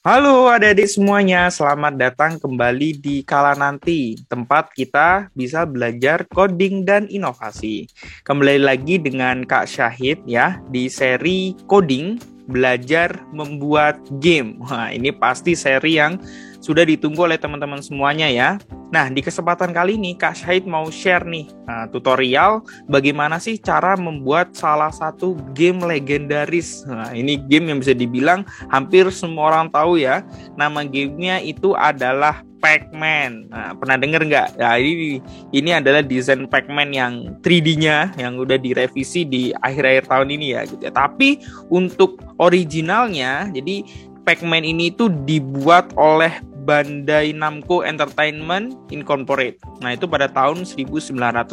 Halo adik-adik semuanya, selamat datang kembali di Kala Nanti, tempat kita bisa belajar coding dan inovasi. Kembali lagi dengan Kak Syahid ya, di seri coding, belajar membuat game. Wah, ini pasti seri yang sudah ditunggu oleh teman-teman semuanya ya. Nah, di kesempatan kali ini Kak Syahid mau share nih tutorial bagaimana sih cara membuat salah satu game legendaris. Nah, ini game yang bisa dibilang hampir semua orang tahu ya. Nama gamenya itu adalah Pac-Man. Nah, pernah denger nggak? Nah, ini adalah desain Pac-Man yang 3D-nya yang udah direvisi di akhir-akhir tahun ini ya gitu ya. Tapi untuk originalnya, jadi Pac-Man ini tuh dibuat oleh Bandai Namco Entertainment Incorporated. Nah, itu pada tahun 1980.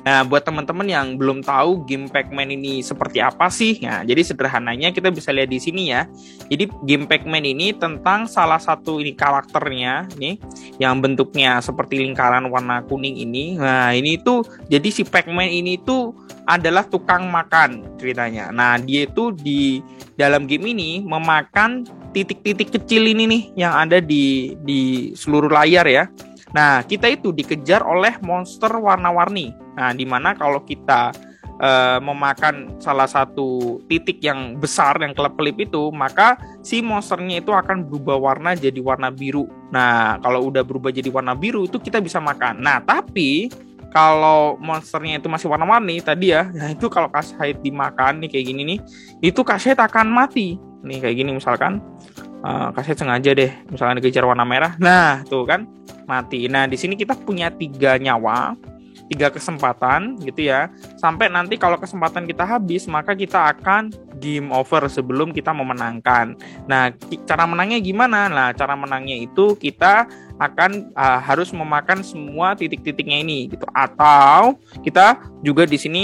Nah, buat teman-teman yang belum tahu game Pac-Man ini seperti apa sih? Nah, jadi sederhananya kita bisa lihat di sini ya. Jadi game Pac-Man ini tentang salah satu ini karakternya nih yang bentuknya seperti lingkaran warna kuning ini. Nah, ini tuh jadi si Pac-Man ini tuh adalah tukang makan ceritanya. Nah, dia itu di dalam game ini memakan titik-titik kecil ini nih yang ada di seluruh layar ya. Nah, kita itu dikejar oleh monster warna-warni. Nah, dimana kalau kita memakan salah satu titik yang besar yang kelap-kelip itu, maka si monsternya itu akan berubah warna jadi warna biru. Nah, kalau udah berubah jadi warna biru itu kita bisa makan. Nah, tapi kalau monsternya itu masih warna-warni tadi ya, nah itu kalau Kak Syahid dimakan nih kayak gini nih, itu Kak Syahid akan mati. Nih kayak gini misalkan, Kak Syahid sengaja deh, misalkan dikejar warna merah, nah tuh kan mati. Nah di sini kita punya 3 nyawa, 3 kesempatan gitu ya. Sampai nanti kalau kesempatan kita habis, maka kita akan game over sebelum kita memenangkan. Nah, cara menangnya gimana? Nah, cara menangnya itu kita akan harus memakan semua titik-titiknya ini gitu. Atau kita juga di sini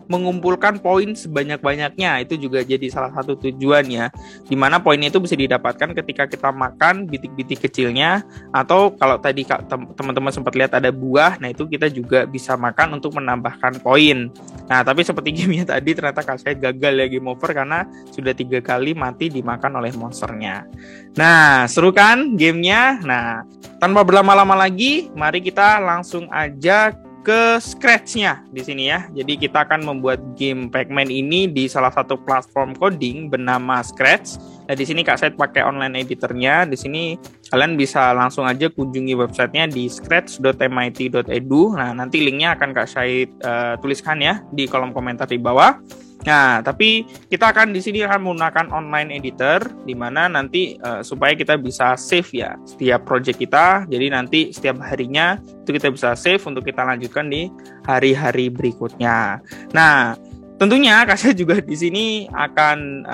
mengumpulkan poin sebanyak-banyaknya, itu juga jadi salah satu tujuannya, dimana poinnya itu bisa didapatkan ketika kita makan bitik-bitik kecilnya, atau kalau tadi teman-teman sempat lihat ada buah, nah itu kita juga bisa makan untuk menambahkan poin. Nah tapi seperti gamenya tadi ternyata Kak saya gagal ya, game over, karena sudah 3 kali mati dimakan oleh monsternya. Nah seru kan gamenya? Nah tanpa berlama-lama lagi, mari kita langsung aja ke Scratch-nya di sini ya. Jadi kita akan membuat game Pac-Man ini di salah satu platform coding bernama Scratch. Nah, di sini Kak Syahid pakai online editornya. Di sini kalian bisa langsung aja kunjungi websitenya di scratch.mit.edu. Nah, nanti linknya akan Kak Syahid tuliskan ya di kolom komentar di bawah. Nah, tapi kita akan di sini akan menggunakan online editor, di mana nanti supaya kita bisa save ya setiap project kita. Jadi nanti setiap harinya itu kita bisa save untuk kita lanjutkan di hari-hari berikutnya. Nah, tentunya Kak Syahid juga di sini akan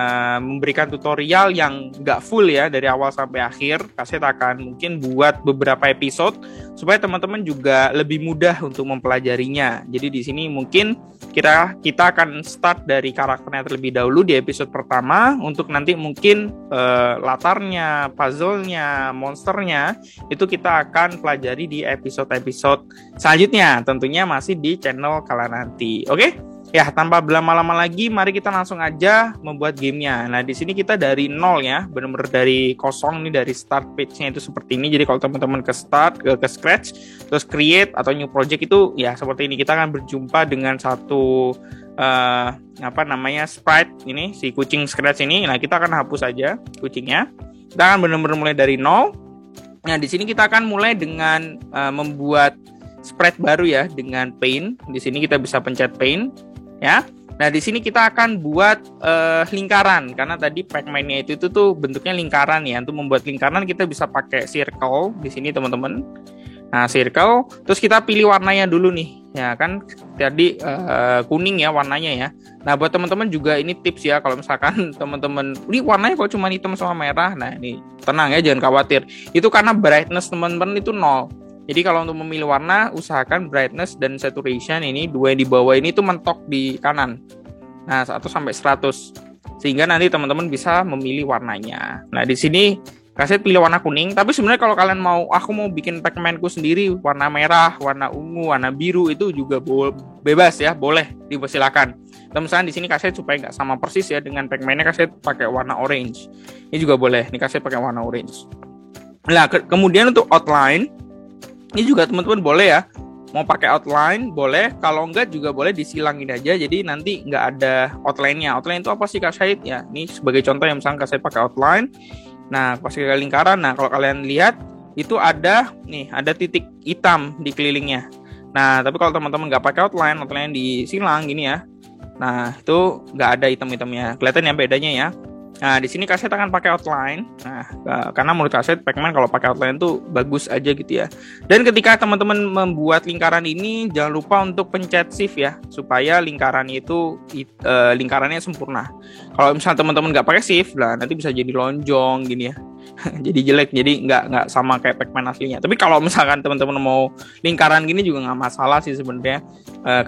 memberikan tutorial yang nggak full ya dari awal sampai akhir. Kak Syahid akan mungkin buat beberapa episode supaya teman-teman juga lebih mudah untuk mempelajarinya. Jadi di sini mungkin kita akan start dari karakternya terlebih dahulu di episode pertama, untuk nanti mungkin latarnya, puzzle-nya, monsternya itu kita akan pelajari di episode-episode selanjutnya, tentunya masih di channel Kala Nanti. Oke? Ya, tanpa berlama-lama lagi, mari kita langsung aja membuat gamenya. Nah, di sini kita dari nol ya, benar-benar dari kosong nih, dari start page-nya itu seperti ini. Jadi kalau teman-teman ke Scratch, terus create atau new project itu ya seperti ini. Kita akan berjumpa dengan satu sprite ini, si kucing Scratch ini. Nah, kita akan hapus aja kucingnya. Kita akan benar-benar mulai dari nol. Nah, di sini kita akan mulai dengan membuat sprite baru ya dengan paint. Di sini kita bisa pencet paint. Ya, nah di sini kita akan buat lingkaran, karena tadi Pac-Man-nya itu tuh bentuknya lingkaran ya. Untuk membuat lingkaran kita bisa pakai circle di sini teman-teman. Nah circle, terus kita pilih warnanya dulu nih, ya kan tadi kuning ya warnanya ya. Nah buat teman-teman juga ini tips ya, kalau misalkan teman-teman ini warnanya kok cuma hitam sama merah, nah ini tenang ya, jangan khawatir. Itu karena brightness teman-teman itu 0. Jadi kalau untuk memilih warna, usahakan brightness dan saturation ini 2 di bawah ini tuh mentok di kanan. Nah, 1 sampai 100. Sehingga nanti teman-teman bisa memilih warnanya. Nah, di sini Kak Syahid pilih warna kuning, tapi sebenarnya kalau kalian mau, aku mau bikin Pac-Man-ku sendiri warna merah, warna ungu, warna biru, itu juga bebas ya, boleh, dipersilakan. Atau misalnya di sini Kak Syahid supaya nggak sama persis ya dengan Pac-Man-nya, Kak Syahid pakai warna orange. Ini juga boleh, nih Kak Syahid pakai warna orange. Nah, kemudian untuk outline, ini juga teman-teman boleh ya. Mau pakai outline boleh, kalau enggak juga boleh disilangin aja, jadi nanti nggak ada outline-nya. Outline itu apa sih Kak Syahid? Ya, ini sebagai contoh yang misalnya Kak Syahid pakai outline. Nah, pas pakai lingkaran, nah kalau kalian lihat itu ada titik hitam di kelilingnya. Nah, tapi kalau teman-teman nggak pakai outline disilang gini ya. Nah, itu nggak ada hitam-hitamnya. Kelihatan ya bedanya ya. Nah, di sini Kak Syahid akan pakai outline. Nah, karena menurut Kak Syahid Pac-Man kalau pakai outline tuh bagus aja gitu ya. Dan ketika teman-teman membuat lingkaran ini, jangan lupa untuk pencet shift ya, supaya lingkarannya itu lingkarannya sempurna. Kalau misalnya teman-teman nggak pakai shift, lah nanti bisa jadi lonjong gini ya. Jadi jelek, jadi nggak sama kayak Pac-Man aslinya. Tapi kalau misalkan teman-teman mau lingkaran gini juga nggak masalah sih sebenarnya.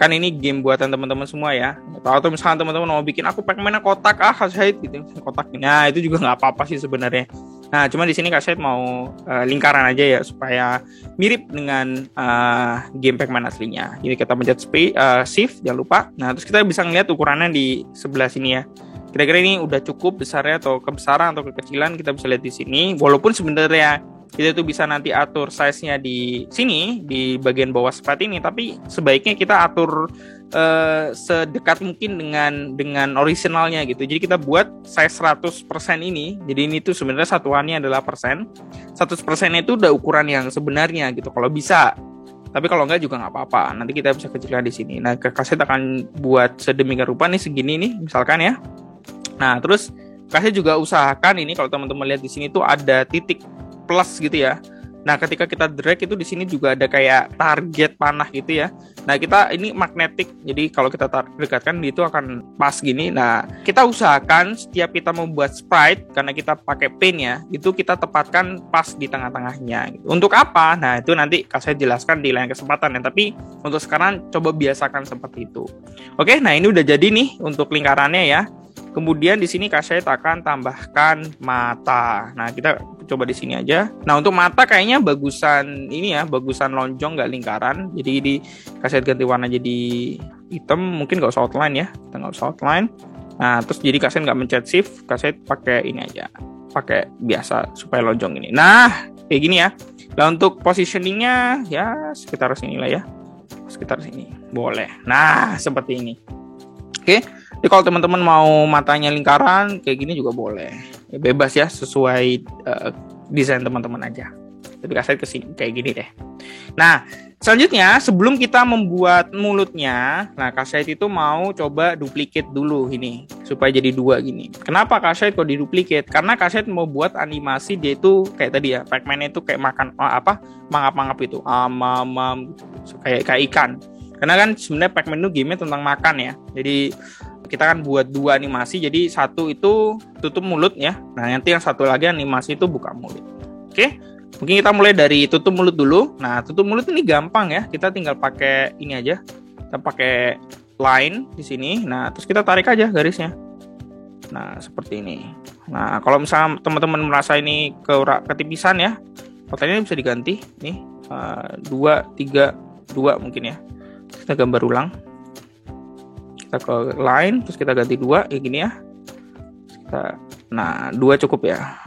Kan ini game buatan teman-teman semua ya. Atau misalkan teman-teman mau bikin aku Pac-Man kotak Kak Syahid gitu, kotak. Nah itu juga nggak apa-apa sih sebenarnya. Nah cuma di sini Kak Syahid mau lingkaran aja ya supaya mirip dengan game Pac-Man aslinya. Jadi kita pencet shift, jangan lupa. Nah terus kita bisa ngeliat ukurannya di sebelah sini ya. Kira-kira ini udah cukup besarnya atau kebesaran atau kekecilan, kita bisa lihat di sini. Walaupun sebenarnya kita tuh bisa nanti atur size-nya di sini, di bagian bawah seperti ini, tapi sebaiknya kita atur sedekat mungkin dengan originalnya gitu. Jadi kita buat size 100% ini. Jadi ini tuh sebenarnya satuannya adalah persen. 100% itu udah ukuran yang sebenarnya gitu kalau bisa. Tapi kalau enggak juga nggak apa-apa. Nanti kita bisa kecilkan di sini. Nah, Kak Syahid akan buat sedemikian rupa nih segini nih, misalkan ya. Nah, terus Kak Syahid juga usahakan ini kalau teman-teman lihat di sini tuh ada titik plus gitu ya. Nah, ketika kita drag itu di sini juga ada kayak target panah gitu ya. Nah, kita ini magnetik. Jadi kalau kita dekatkan itu akan pas gini. Nah, kita usahakan setiap kita membuat sprite karena kita pakai pen ya, itu kita tepatkan pas di tengah-tengahnya gitu. Untuk apa? Nah, itu nanti saya jelaskan di lain kesempatan ya. Tapi untuk sekarang coba biasakan seperti itu. Oke, nah ini udah jadi nih untuk lingkarannya ya. Kemudian di sini Kak Syahid akan tambahkan mata. Nah, kita coba di sini aja. Nah, untuk mata kayaknya bagusan ini ya, bagusan lonjong nggak lingkaran. Jadi di Kak Syahid ganti warna jadi hitam, mungkin nggak usah outline ya. Kita nggak usah outline. Nah, terus jadi Kak Syahid nggak mencet shift, Kak Syahid pakai ini aja. Pakai biasa supaya lonjong ini. Nah, kayak gini ya. Nah, untuk positioningnya ya sekitar sini lah ya. Sekitar sini. Boleh. Nah, seperti ini. Oke. Jadi kalau teman-teman mau matanya lingkaran kayak gini juga boleh. Ya, bebas ya, sesuai desain teman-teman aja. Tapi Kak Syahid kesini kayak gini deh. Nah, selanjutnya sebelum kita membuat mulutnya, nah Kak Syahid itu mau coba duplicate dulu ini supaya jadi dua gini. Kenapa Kak Syahid kok diduplicate? Karena Kak Syahid mau buat animasi dia itu kayak tadi ya, Pac-Man itu kayak makan mangap-mangap itu, kayak ikan. Karena kan sebenarnya Pac-Man itu game-nya tentang makan ya. Jadi kita kan buat dua animasi, jadi satu itu tutup mulut ya. Nah, nanti yang satu lagi animasi itu buka mulut. Oke, mungkin kita mulai dari tutup mulut dulu. Nah, tutup mulut ini gampang ya. Kita tinggal pakai ini aja. Kita pakai line di sini. Nah, terus kita tarik aja garisnya. Nah, seperti ini. Nah, kalau misalnya teman-teman merasa ini ketipisan ya, fotonya bisa diganti. Nih, 2, 3, 2 mungkin ya. Kita gambar ulang. Kita ke line, terus kita ganti 2 kayak gini ya. Nah 2 cukup ya.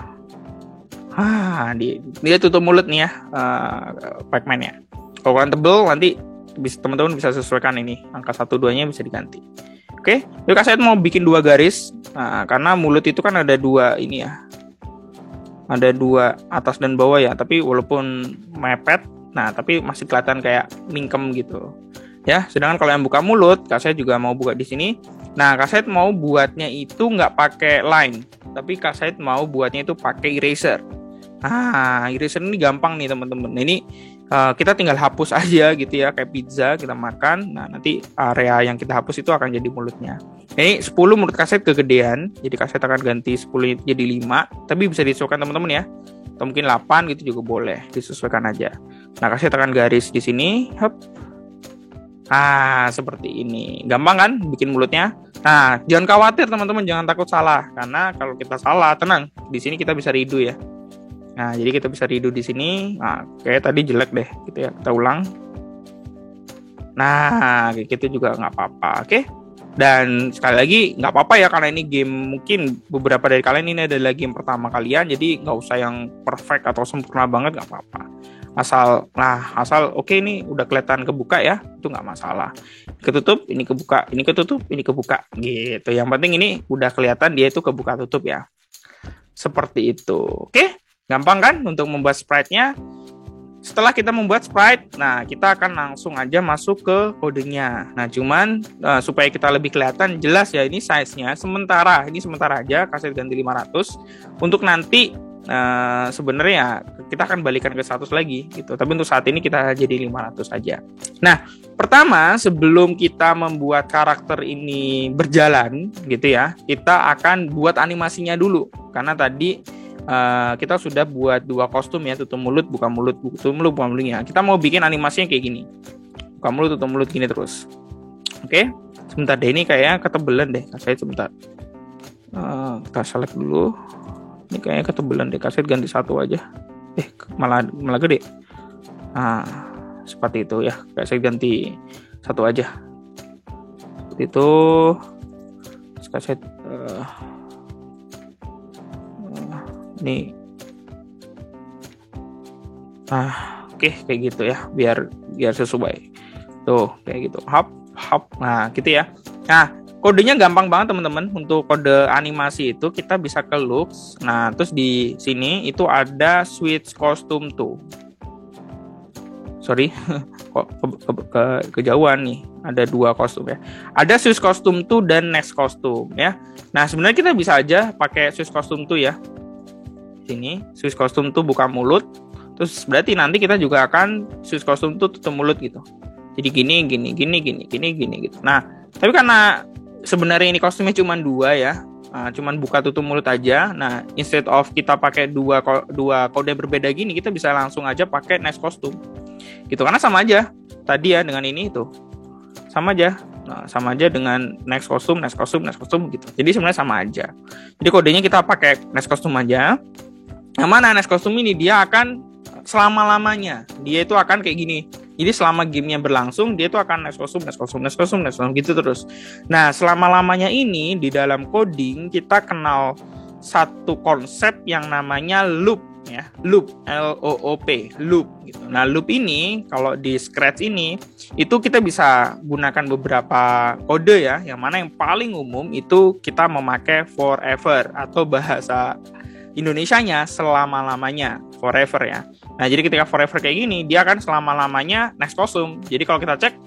Dia tutup mulut nih ya, Pac-Man ya. Kalau kalian tebel nanti teman-teman bisa sesuaikan ini, angka 1-2 nya bisa diganti. Oke, jadi Kak Syahid mau bikin 2 garis. Nah, karena mulut itu kan ada 2 ini ya, ada 2 atas dan bawah ya. Tapi walaupun mepet, nah tapi masih kelihatan kayak mingkem gitu. Ya, sedangkan kalau yang buka mulut, Kak Syahid juga mau buka di sini. Nah, Kak Syahid mau buatnya itu nggak pakai line, tapi Kak Syahid mau buatnya itu pakai eraser. Nah, eraser ini gampang nih teman-teman. Nah, ini kita tinggal hapus aja gitu ya, kayak pizza kita makan. Nah, nanti area yang kita hapus itu akan jadi mulutnya. Ini 10 menurut Kak Syahid kegedean, jadi Kak Syahid akan ganti 10 jadi 5, tapi bisa disesuaikan teman-teman ya. Atau mungkin 8 gitu juga boleh, disesuaikan aja. Nah, Kak Syahid akan garis di sini, hop. Seperti ini. Gampang kan bikin mulutnya? Nah, jangan khawatir teman-teman, jangan takut salah. Karena kalau kita salah, tenang. Di sini kita bisa redo ya. Nah, jadi kita bisa redo di sini. Nah, kayak tadi jelek deh gitu ya. Kita ulang. Nah, kayak gitu juga nggak apa-apa. Oke? Dan sekali lagi nggak apa-apa ya, karena ini game mungkin beberapa dari kalian ini adalah game pertama kalian, jadi nggak usah yang perfect atau sempurna banget, nggak apa-apa. Asal oke ini udah kelihatan kebuka ya, itu nggak masalah. Ketutup, ini kebuka, ini ketutup, ini kebuka gitu. Yang penting ini udah kelihatan dia itu kebuka tutup ya. Seperti itu. Oke, gampang kan untuk membuat sprite-nya? Setelah kita membuat sprite, nah kita akan langsung aja masuk ke kodenya. Nah cuman supaya kita lebih kelihatan jelas ya, ini size-nya sementara aja kasih ganti 500. Untuk nanti sebenarnya kita akan balikan ke 100 lagi gitu. Tapi untuk saat ini kita jadi 500 aja. Nah, pertama sebelum kita membuat karakter ini berjalan gitu ya, kita akan buat animasinya dulu. Karena tadi kita sudah buat 2 kostum ya, tutup mulut, buka mulut, tutup mulut, buka mulutnya. Kita mau bikin animasinya kayak gini. Buka mulut, tutup mulut gini terus. Oke. Sebentar deh, ini kayaknya ketebelan deh. Saya sebentar. Kita select dulu. Ini kayaknya ketebelan deh. Saya ganti 1 aja. Malah gede. Nah, seperti itu ya. Saya ganti 1 aja. Seperti itu. Saya nih. Oke, kayak gitu ya, biar sesuai. Tuh, kayak gitu. Hop. Nah, gitu ya. Nah, kodenya gampang banget teman-teman. Untuk kode animasi itu kita bisa ke looks. Nah, terus di sini itu ada switch costume tuh. Sorry, kok kejauhan nih. Ada 2 kostum ya. Ada switch costume tuh dan next costume ya. Nah, sebenarnya kita bisa aja pakai switch costume tuh ya. Sini switch costume tuh buka mulut, terus berarti nanti kita juga akan switch costume tuh tutup mulut gitu. Jadi gini gitu. Nah, tapi karena sebenarnya ini kostumnya cuma 2 ya, cuman buka tutup mulut aja. Nah, instead of kita pakai dua kode berbeda gini, kita bisa langsung aja pakai next costume gitu, karena sama aja tadi ya dengan ini itu sama aja. Nah, sama aja dengan next costume gitu. Jadi sebenarnya sama aja. Jadi kodenya kita pakai next costume aja. Yang mana next costume ini dia akan selama-lamanya. Dia itu akan kayak gini. Jadi selama gamenya berlangsung, dia itu akan next costume gitu terus. Nah, selama-lamanya ini di dalam coding kita kenal satu konsep yang namanya loop ya. Loop, L-O-O-P, loop gitu. Nah, loop ini kalau di Scratch ini itu kita bisa gunakan beberapa kode ya. Yang mana yang paling umum itu kita memakai forever atau bahasa Indonesianya selama-lamanya, forever ya. Nah, jadi ketika forever kayak gini, dia akan selama-lamanya next costume. Jadi kalau kita cek,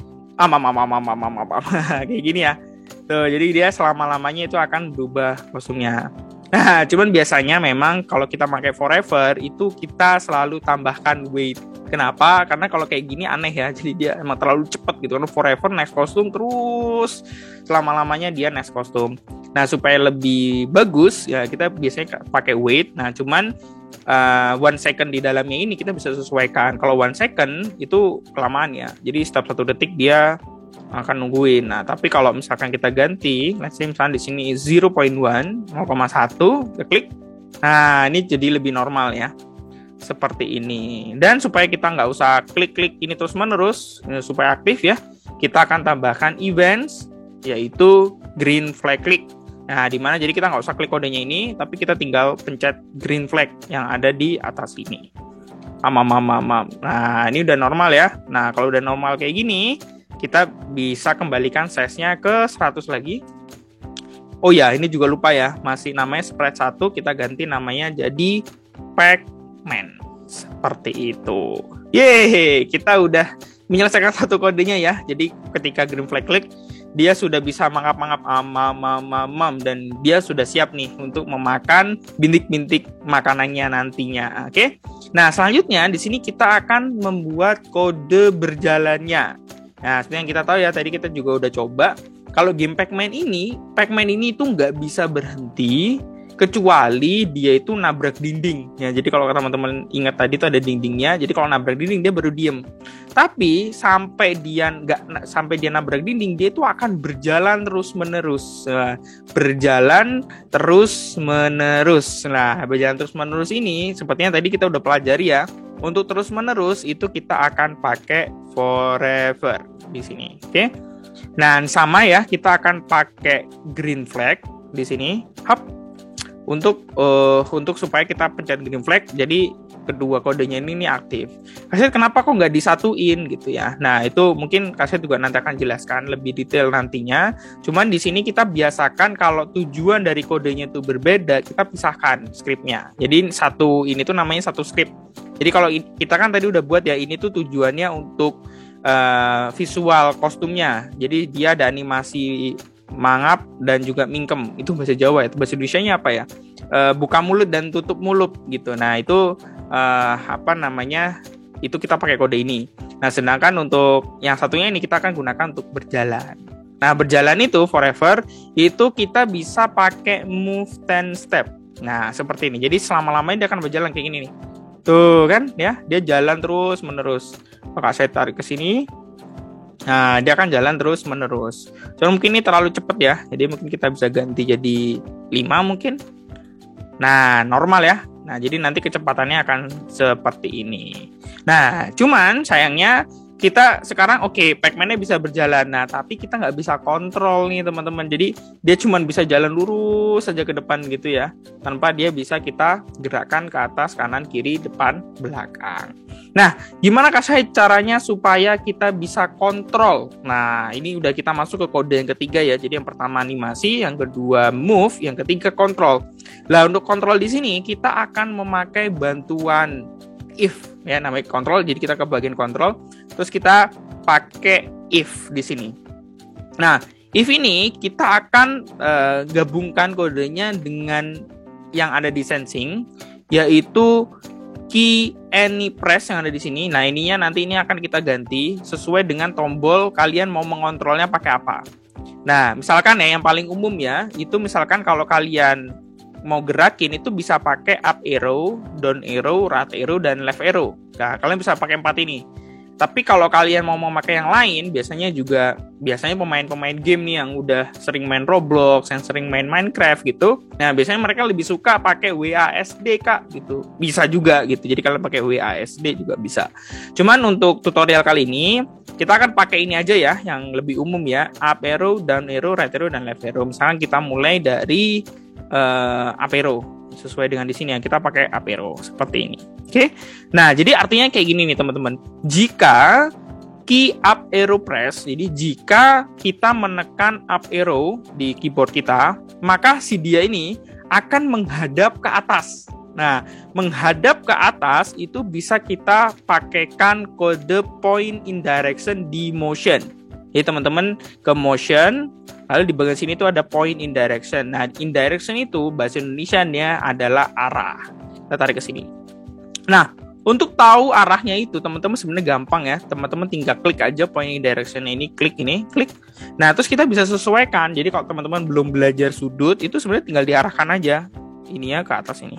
kayak gini ya. Tuh, jadi dia selama-lamanya itu akan berubah kostumnya. Nah, cuman biasanya memang kalau kita pakai forever, itu kita selalu tambahkan wait. Kenapa? Karena kalau kayak gini aneh ya, jadi dia emang terlalu cepat gitu. Karena forever next costume terus selama-lamanya dia next costume. Nah, supaya lebih bagus ya kita biasanya pakai wait. Nah, cuman 1 second di dalamnya ini kita bisa sesuaikan. Kalau 1 second itu kelamaan ya. Jadi setiap 1 detik dia akan nungguin. Nah, tapi kalau misalkan kita ganti, let's say misalnya di sini 0.1, 0,1, kita klik. Nah, ini jadi lebih normal ya. Seperti ini. Dan supaya kita nggak usah klik-klik ini terus-menerus, supaya aktif ya, kita akan tambahkan events, yaitu green flag click. Nah, dimana jadi kita nggak usah klik kodenya ini, tapi kita tinggal pencet green flag yang ada di atas ini. Nah, ini udah normal ya. Nah, kalau udah normal kayak gini, kita bisa kembalikan size-nya ke 100 lagi. Oh ya, ini juga lupa ya, masih namanya sprite 1, kita ganti namanya jadi Pac-Man. Seperti itu. Yeay, kita udah menyelesaikan 1 kodenya ya. Jadi ketika green flag click, dia sudah bisa mangap-mangap dan dia sudah siap nih untuk memakan bintik-bintik makanannya nantinya. Oke. Nah, selanjutnya di sini kita akan membuat kode berjalannya. Nah, seperti yang kita tahu ya, tadi kita juga udah coba. Kalau game Pac-Man ini itu nggak bisa berhenti kecuali dia itu nabrak dinding. Ya, jadi kalau teman-teman ingat tadi itu ada dindingnya. Jadi kalau nabrak dinding dia baru diem. Tapi sampai dia nabrak dinding, dia itu akan berjalan terus-menerus. Berjalan terus-menerus. Nah, berjalan terus-menerus ini sepertinya tadi kita udah pelajari ya. Untuk terus-menerus itu kita akan pakai forever di sini. Oke. Nah, sama ya, kita akan pakai green flag di sini. Untuk supaya kita pencet green flag, jadi kedua kodenya ini aktif. Kasih kenapa kok nggak disatuin gitu ya? Nah, itu mungkin Kasih juga nanti akan jelaskan lebih detail nantinya. Cuman di sini kita biasakan kalau tujuan dari kodenya itu berbeda, kita pisahkan scriptnya. Jadi ini tuh namanya satu script. Jadi kalau kita kan tadi udah buat ya, ini tuh tujuannya untuk visual kostumnya. Jadi dia ada animasi mangap dan juga mingkem. Itu bahasa Jawa ya. Bahasa Indonesianya apa ya? Buka mulut dan tutup mulut gitu. Nah, itu itu kita pakai kode ini. Nah, sedangkan untuk yang satunya ini kita akan gunakan untuk berjalan. Nah, berjalan itu forever itu kita bisa pakai move 10 step. Nah, seperti ini. Jadi selama-lamanya dia akan berjalan kayak gini nih. Tuh kan ya, dia jalan terus menerus. Maka saya tarik ke sini. Nah, dia akan jalan terus menerus. So, mungkin ini terlalu cepat ya. Jadi mungkin kita bisa ganti jadi 5 mungkin. Nah, normal ya. Nah, jadi nanti kecepatannya akan seperti ini. Nah, cuman sayangnya kita sekarang Pac-Man-nya bisa berjalan. Nah, tapi kita nggak bisa kontrol nih teman-teman. Jadi dia cuma bisa jalan lurus saja ke depan gitu ya. Tanpa dia bisa kita gerakkan ke atas, kanan, kiri, depan, belakang. Nah, gimana caranya supaya kita bisa kontrol? Nah, ini udah kita masuk ke kode yang ketiga ya. Jadi yang pertama animasi, yang kedua move, yang ketiga kontrol. Nah, untuk kontrol di sini kita akan memakai bantuan if ya, namanya kontrol. Jadi kita ke bagian kontrol, terus kita pakai if di sini. Nah, if ini kita akan gabungkan kodenya dengan yang ada di sensing, yaitu key any press yang ada di sini. Nah, ini akan kita ganti sesuai dengan tombol kalian mau mengontrolnya pakai apa. Nah, misalkan ya yang paling umum ya, itu misalkan kalau kalian mau gerakin itu bisa pakai up arrow, down arrow, right arrow, dan left arrow. Nah, kalian bisa pakai 4 ini. Tapi kalau kalian mau memakai yang lain, biasanya pemain-pemain game nih yang udah sering main Roblox, yang sering main Minecraft gitu. Nah, biasanya mereka lebih suka pakai WASD Kak gitu. Bisa juga gitu. Jadi kalian pakai WASD juga bisa. Cuman untuk tutorial kali ini kita akan pakai ini aja ya, yang lebih umum ya, up arrow, down arrow, right arrow, dan left arrow. Misalkan kita mulai dari up arrow sesuai dengan di sini ya, kita pakai up arrow seperti ini. Oke. Nah, jadi artinya kayak gini nih teman-teman. Jika key up arrow press, jadi jika kita menekan up arrow di keyboard kita, maka si dia ini akan menghadap ke atas. Nah, menghadap ke atas itu bisa kita pakaikan kode point in direction di motion. Jadi teman-teman ke motion, lalu di bagian sini itu ada point in direction. Nah, in direction itu bahasa Indonesianya adalah arah. Kita tarik ke sini. Nah, untuk tahu arahnya itu teman-teman sebenarnya gampang ya. Teman-teman tinggal klik aja point in direction ini, klik. Nah, terus kita bisa sesuaikan. Jadi kalau teman-teman belum belajar sudut, itu sebenarnya tinggal diarahkan aja. Ini ya ke atas ini.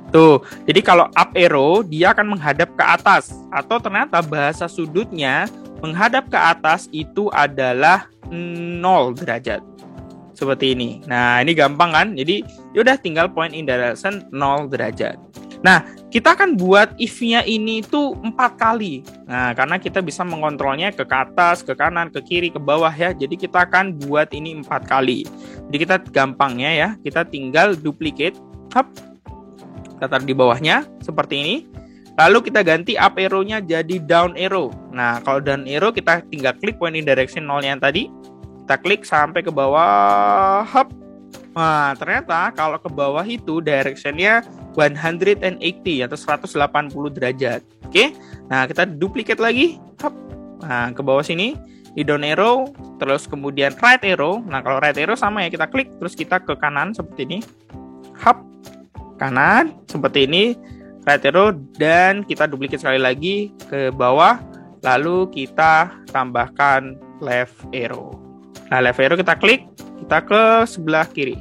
Tuh, jadi kalau up arrow dia akan menghadap ke atas, atau ternyata bahasa sudutnya menghadap ke atas itu adalah 0 derajat. Seperti ini. Nah, ini gampang kan? Jadi yaudah tinggal point in direction 0 derajat. Nah, kita akan buat if-nya ini tuh 4 kali. Nah, karena kita bisa mengontrolnya ke atas, ke kanan, ke kiri, ke bawah ya. Jadi kita akan buat ini 4 kali. Jadi kita gampangnya ya, kita tinggal duplicate. Kita taruh di bawahnya seperti ini. Lalu kita ganti up arrow-nya jadi down arrow. Nah, kalau down arrow kita tinggal klik point in direction 0-nya yang tadi. Kita klik sampai ke bawah. Nah, ternyata kalau ke bawah itu direction-nya 180 atau 180 derajat. Oke. Nah, kita duplicate lagi. Nah, ke bawah sini di down arrow, terus kemudian right arrow. Nah, kalau right arrow sama ya, kita klik terus kita ke kanan seperti ini. Kanan seperti ini, right arrow, dan kita duplicate sekali lagi ke bawah, lalu kita tambahkan left arrow. Nah, left arrow kita klik, kita ke sebelah kiri.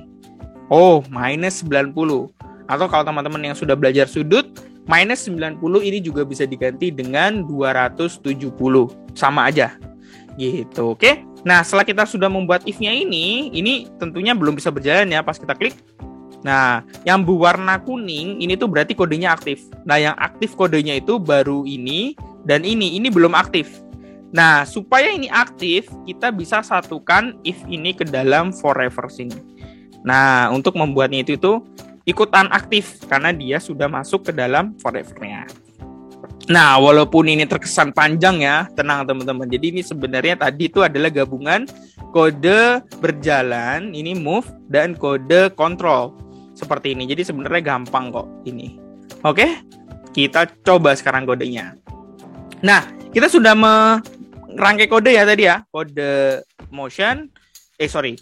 Minus 90. Atau kalau teman-teman yang sudah belajar sudut, minus 90 ini juga bisa diganti dengan 270. Sama aja. Gitu, oke? Nah, setelah kita sudah membuat if-nya ini tentunya belum bisa berjalan ya pas kita klik. Nah, yang berwarna kuning ini tuh berarti kodenya aktif. Nah, yang aktif kodenya itu baru ini dan ini belum aktif. Nah, supaya ini aktif, kita bisa satukan if ini ke dalam forever sini. Nah, untuk membuatnya itu ikutan aktif karena dia sudah masuk ke dalam forever-nya. Nah, walaupun ini terkesan panjang ya, tenang teman-teman. Jadi ini sebenarnya tadi itu adalah gabungan kode berjalan, ini move, dan kode control. Seperti ini. Jadi sebenarnya gampang kok ini. Oke, kita coba sekarang kodenya. Nah, kita sudah merangkai kode ya tadi ya. Kode motion,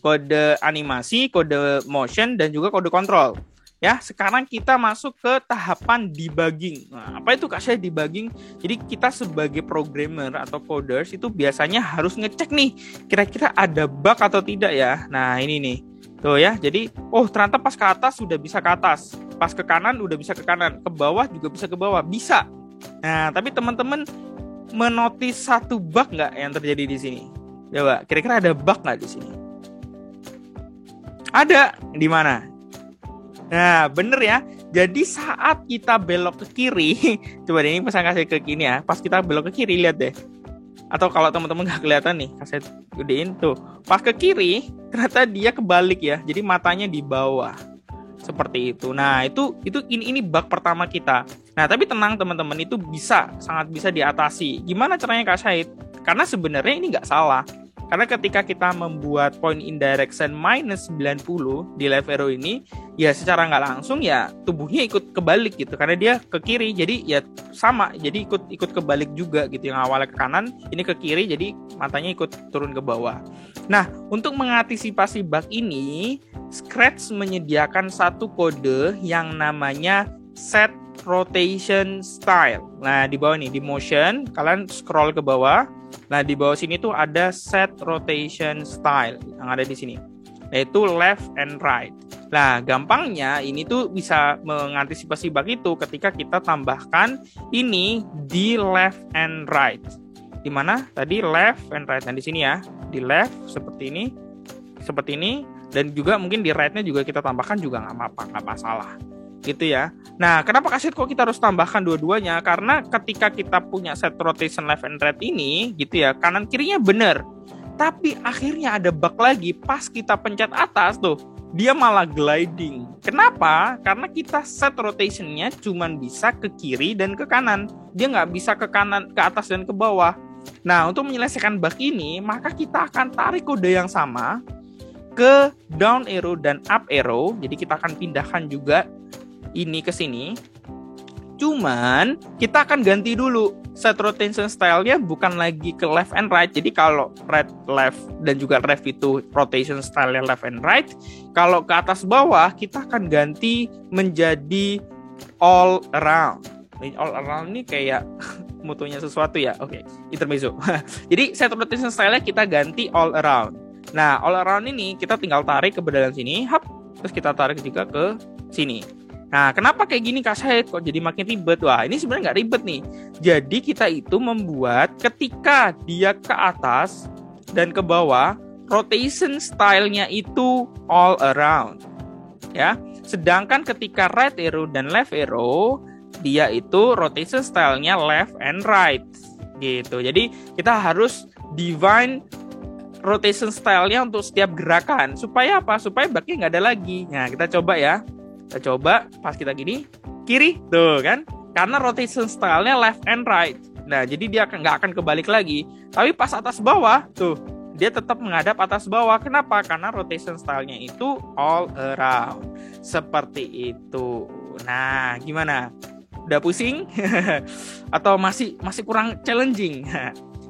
kode animasi, kode motion, dan juga kode control. Ya, sekarang kita masuk ke tahapan debugging. Nah, apa itu Kak Syahid debugging? Jadi kita sebagai programmer atau coders itu biasanya harus ngecek nih, kira-kira ada bug atau tidak ya. Nah, ini nih. Tuh ya, jadi ternyata pas ke atas sudah bisa ke atas. Pas ke kanan udah bisa ke kanan, ke bawah juga bisa ke bawah, bisa. Nah, tapi teman-teman menotis satu bug nggak yang terjadi di sini? Coba, kira-kira ada bug nggak di sini? Ada, di mana? Nah, bener ya. Jadi saat kita belok ke kiri, coba deh ini pas kasih ke kiri ya. Pas kita belok ke kiri, lihat deh. Atau kalau teman-teman nggak kelihatan nih, kasih gedein tuh. Pas ke kiri, ternyata dia kebalik ya. Jadi matanya di bawah. Seperti itu. Nah, ini bug pertama kita. Nah, tapi tenang teman-teman, itu sangat bisa diatasi. Gimana caranya Kak Syahid? Karena sebenarnya ini nggak salah. Karena ketika kita membuat point in direction minus 90 di left arrow ini, ya secara nggak langsung ya tubuhnya ikut kebalik gitu. Karena dia ke kiri, jadi ya sama. Jadi ikut kebalik juga gitu. Yang awalnya ke kanan, ini ke kiri, jadi matanya ikut turun ke bawah. Nah, untuk mengantisipasi bug ini, Scratch menyediakan satu kode yang namanya set rotation style. Nah, di bawah nih, di motion, kalian scroll ke bawah. Nah, di bawah sini tuh ada set rotation style yang ada di sini, yaitu left and right. Nah, gampangnya ini tuh bisa mengantisipasi bug itu ketika kita tambahkan ini di left and right. Di mana? Tadi left and right. Nah, di sini ya, di left seperti ini, dan juga mungkin di right-nya juga kita tambahkan juga nggak masalah. Gitu ya. Nah, kenapa Kak Syahid kok kita harus tambahkan dua-duanya? Karena ketika kita punya set rotation left and right ini, gitu ya, kanan kirinya benar. Tapi akhirnya ada bug lagi pas kita pencet atas tuh, dia malah gliding. Kenapa? Karena kita set rotationnya cuman bisa ke kiri dan ke kanan. Dia nggak bisa ke kanan, ke atas dan ke bawah. Nah, untuk menyelesaikan bug ini, maka kita akan tarik kode yang sama ke down arrow dan up arrow. Jadi kita akan pindahkan juga ini ke sini. Cuman kita akan ganti dulu set rotation style-nya, bukan lagi ke left and right. Jadi kalau right left dan juga left itu rotation style-nya left and right. Kalau ke atas bawah kita akan ganti menjadi all around. All around ini kayak mutunya sesuatu ya. Oke, intermezzo. Jadi set rotation style-nya kita ganti all around. Nah, all around ini kita tinggal tarik ke dalam sini, terus kita tarik juga ke sini. Nah, kenapa kayak gini Kak Syahid? Kok jadi makin ribet? Wah, ini sebenarnya nggak ribet nih. Jadi kita itu membuat ketika dia ke atas dan ke bawah, rotation style-nya itu all around. Ya. Sedangkan ketika right arrow dan left arrow, dia itu rotation style-nya left and right. Gitu. Jadi kita harus define rotation style-nya untuk setiap gerakan. Supaya apa? Supaya bug-nya nggak ada lagi. Nah, kita coba ya. Kita coba pas kita gini, kiri, tuh kan? Karena rotation style-nya left and right. Nah, jadi dia nggak akan kebalik lagi. Tapi pas atas bawah, tuh, dia tetap menghadap atas bawah. Kenapa? Karena rotation style-nya itu all around. Seperti itu. Nah, gimana? Udah pusing? Atau masih kurang challenging?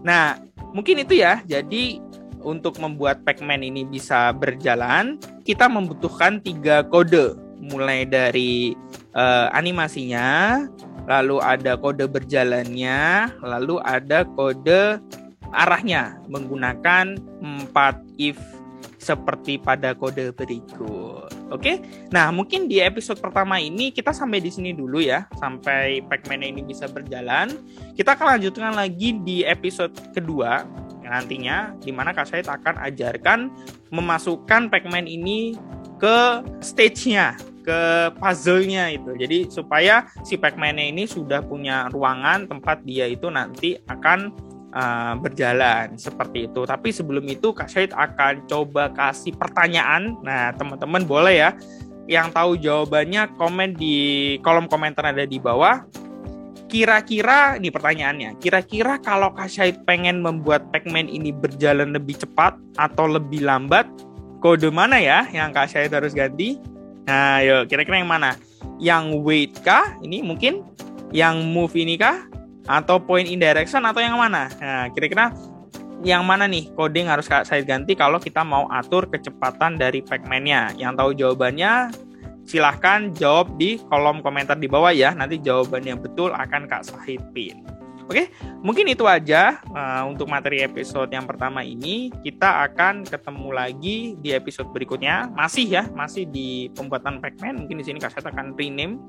Nah, mungkin itu ya. Jadi, untuk membuat Pac-Man ini bisa berjalan, kita membutuhkan 3 kode. Mulai dari animasinya, lalu ada kode berjalannya, lalu ada kode arahnya menggunakan 4 if seperti pada kode berikut. Oke? Nah, mungkin di episode pertama ini kita sampai di sini dulu ya, sampai Pac-Man ini bisa berjalan. Kita akan lanjutkan lagi di episode kedua nantinya, di mana Kak Syahid akan ajarkan memasukkan Pac-Man ini ke stage-nya, ke puzzle-nya itu. Jadi supaya si Pac-Man-nya ini sudah punya ruangan tempat dia itu nanti akan berjalan seperti itu. Tapi sebelum itu Kak Syahid akan coba kasih pertanyaan. Nah, teman-teman boleh ya yang tahu jawabannya komen di kolom komentar ada di bawah. Kira-kira, ini pertanyaannya, kira-kira kalau Kak Syahid pengen membuat Pac-Man ini berjalan lebih cepat atau lebih lambat, kode mana ya yang Kak Syahid harus ganti? Nah, yuk, kira-kira yang mana? Yang wait kah? Ini mungkin? Yang move ini kah? Atau point in direction atau yang mana? Nah, kira-kira yang mana nih coding harus Kak Syahid ganti kalau kita mau atur kecepatan dari Pac-Man-nya? Yang tahu jawabannya, silahkan jawab di kolom komentar di bawah ya. Nanti jawaban yang betul akan Kak Syahid pin. Oke, mungkin itu aja untuk materi episode yang pertama ini. Kita akan ketemu lagi di episode berikutnya. Masih di pembuatan Pac-Man. Mungkin di sini Kak Syahid akan rename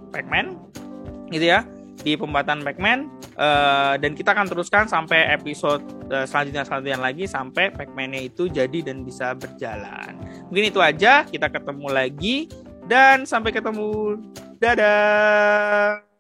Pac-Man, gitu ya, di pembuatan Pac-Man. Dan kita akan teruskan sampai episode selanjutnya lagi sampai Pac-Man-nya itu jadi dan bisa berjalan. Mungkin itu aja. Kita ketemu lagi dan sampai ketemu. Dadah.